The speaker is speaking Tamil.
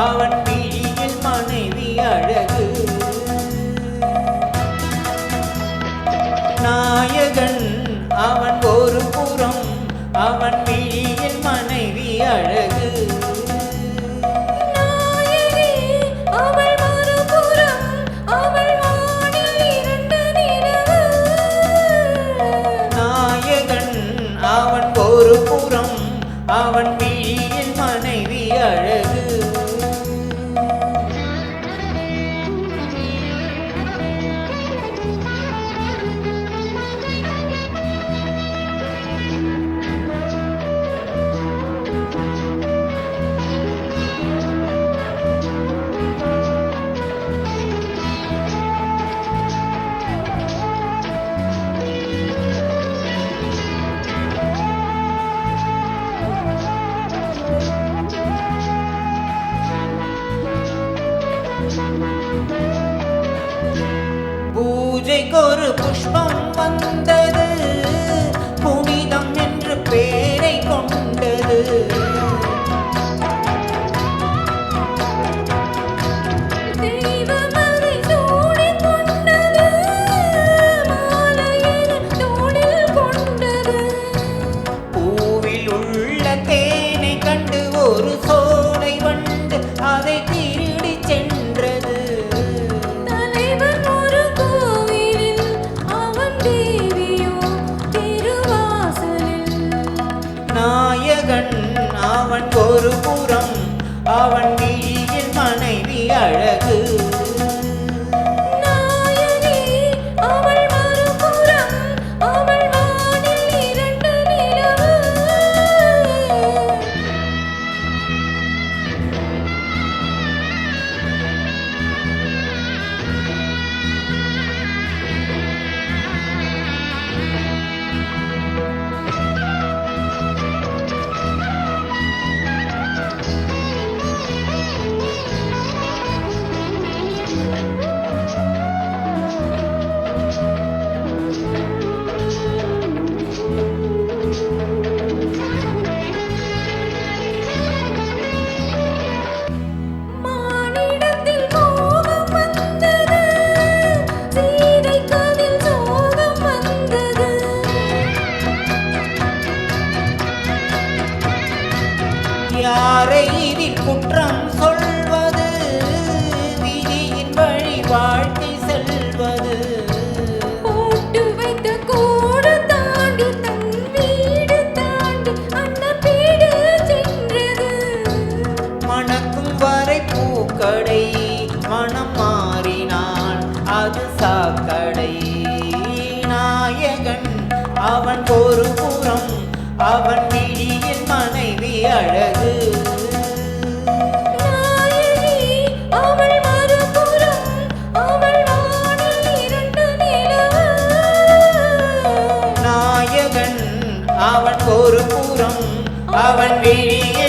அவன் விழியில் மனைவி அழகு. நாயகன் அவன் ஒரு புறம், அவன் விழியில் மனைவி அழகு. அவன் ஒரு புறம், அவன் விழியில் மனைவி அழகு. பூஜைக்கொரு புஷ்பம் வந்தது, புனிதம் என்று பேரை கொண்டது. பூவில் உள்ள தேனை கண்டு ஒரு சோலை வண்டு அதை திருடி சென்றது. நாயகன் அவன் ஒரு புறம், அவன் விழியில் மனைவி அழகு. யாரை இதில் குற்றம் சொல்வது, விதியின் வழி வாழ்க்கை செல்வது. போட்டு வைத்த கோடு தாண்டி தன் வீடு தாண்டி அந்த வீடு சென்றது. மணக்கும் வரை பூக்கடை, மனம் மாறினான் அது சாக்கடை. நாயகன் அவன் ஒரு புறம், அவன் விழியில் மனைவி அழகு. அவள் மறுபுறம், அவள் வானில் இரண்டு நிலவு. நாயகன் அவன் ஒரு புறம், அவன் விழியில்